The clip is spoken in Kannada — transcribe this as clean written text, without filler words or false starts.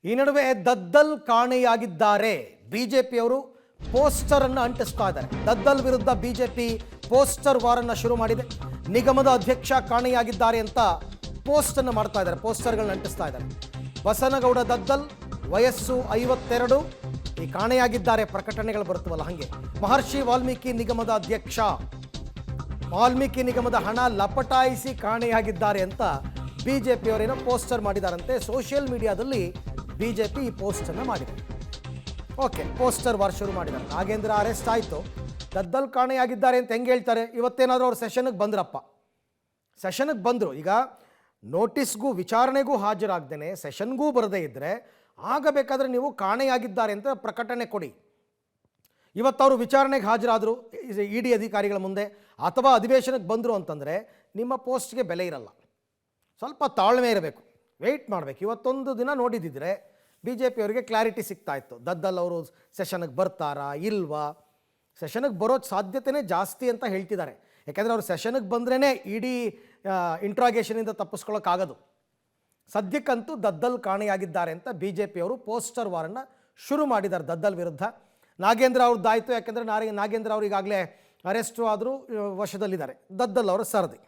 ಈ ನಡುವೆ ದದ್ದಲ್ ಕಾಣೆಯಾಗಿದ್ದಾರೆ. ಬಿಜೆಪಿಯವರು ಪೋಸ್ಟರ್ ಅನ್ನು ಅಂಟಿಸ್ತಾ ಇದ್ದಾರೆ. ದದ್ದಲ್ ವಿರುದ್ಧ ಬಿಜೆಪಿ ಪೋಸ್ಟರ್ ವಾರನ್ನು ಶುರು ಮಾಡಿದೆ. ನಿಗಮದ ಅಧ್ಯಕ್ಷ ಕಾಣೆಯಾಗಿದ್ದಾರೆ ಅಂತ ಪೋಸ್ಟ್ ಅನ್ನು ಮಾಡ್ತಾ ಇದ್ದಾರೆ, ಪೋಸ್ಟರ್ಗಳನ್ನ ಅಂಟಿಸ್ತಾ ಇದ್ದಾರೆ. ಬಸನಗೌಡ ದದ್ದಲ್, ವಯಸ್ಸು 52, ಈ ಕಾಣೆಯಾಗಿದ್ದಾರೆ ಪ್ರಕಟಣೆಗಳು ಬರುತ್ತವಲ್ಲ ಹಾಗೆ. ಮಹರ್ಷಿ ವಾಲ್ಮೀಕಿ ನಿಗಮದ ಅಧ್ಯಕ್ಷ, ವಾಲ್ಮೀಕಿ ನಿಗಮದ ಹಣ ಲಪಟಾಯಿಸಿ ಕಾಣೆಯಾಗಿದ್ದಾರೆ ಅಂತ ಬಿಜೆಪಿಯವರೇನೋ ಪೋಸ್ಟರ್ ಮಾಡಿದಾರಂತೆ. ಸೋಷಿಯಲ್ ಮೀಡಿಯಾದಲ್ಲಿ ಬಿಜೆಪಿ ಈ ಪೋಸ್ಟನ್ನು ಮಾಡಿದೆ. ಓಕೆ, ಪೋಸ್ಟರ್ ವಾರ್ ಶುರು ಮಾಡಿದ್ದಾರೆ. ನಾಗೇಂದ್ರ ಅರೆಸ್ಟ್ ಆಯಿತು, ದದ್ದಲ್ ಕಾಣೆಯಾಗಿದ್ದಾರೆ ಅಂತ ಹೆಂಗೆ ಹೇಳ್ತಾರೆ? ಇವತ್ತೇನಾದರೂ ಅವ್ರು ಸೆಷನ್ಗೆ ಬಂದ್ರಪ್ಪ, ಸೆಷನ್ಗೆ ಬಂದರು. ಈಗ ನೋಟಿಸ್ಗೂ ವಿಚಾರಣೆಗೂ ಹಾಜರಾಗ್ದೇನೆ ಸೆಷನ್ಗೂ ಬರದೇ ಇದ್ದರೆ ಆಗ ಬೇಕಾದರೆ ನೀವು ಕಾಣೆಯಾಗಿದ್ದಾರೆ ಅಂತ ಪ್ರಕಟಣೆ ಕೊಡಿ. ಇವತ್ತವರು ವಿಚಾರಣೆಗೆ ಹಾಜರಾದರು ಇ ಡಿ ಅಧಿಕಾರಿಗಳ ಮುಂದೆ ಅಥವಾ ಅಧಿವೇಶನಕ್ಕೆ ಬಂದರು ಅಂತಂದರೆ ನಿಮ್ಮ ಪೋಸ್ಟ್ಗೆ ಬೆಲೆ ಇರಲ್ಲ. ಸ್ವಲ್ಪ ತಾಳ್ಮೆ ಇರಬೇಕು, ವೆಯ್ಟ್ ಮಾಡಬೇಕು. ಇವತ್ತೊಂದು ದಿನ ನೋಡಿದ್ದಿದ್ರೆ ಬಿ ಜೆ ಪಿಯವರಿಗೆ ಕ್ಲಾರಿಟಿ ಸಿಗ್ತಾ ಇತ್ತು. ದದ್ದಲ್ ಅವರು ಸೆಷನ್ಗೆ ಬರ್ತಾರಾ ಇಲ್ವಾ? ಸೆಷನ್ಗೆ ಬರೋದು ಸಾಧ್ಯತೆಯೇ ಜಾಸ್ತಿ ಅಂತ ಹೇಳ್ತಿದ್ದಾರೆ. ಯಾಕೆಂದರೆ ಅವರು ಸೆಷನ್ಗೆ ಬಂದ್ರೇ ಇಡೀ ಇಂಟ್ರಾಗೇಷನಿಂದ ತಪ್ಪಿಸ್ಕೊಳ್ಳೋಕ್ಕಾಗೋದು. ಸದ್ಯಕ್ಕಂತೂ ದದ್ದಲ್ ಕಾಣೆಯಾಗಿದ್ದಾರೆ ಅಂತ ಬಿ ಜೆ ಪಿಯವರು ಪೋಸ್ಟರ್ ವಾರನ್ನು ಶುರು ಮಾಡಿದ್ದಾರೆ ದದ್ದಲ್ ವಿರುದ್ಧ. ನಾಗೇಂದ್ರ ಅವ್ರದ್ದಾಯಿತು, ಯಾಕೆಂದರೆ ನಾಗೇಂದ್ರ ಅವರು ಈಗಾಗಲೇ ಅರೆಸ್ಟು ಆದರೂ ವಶದಲ್ಲಿದ್ದಾರೆ. ದದ್ದಲ್ ಅವರ ಸರದಿ.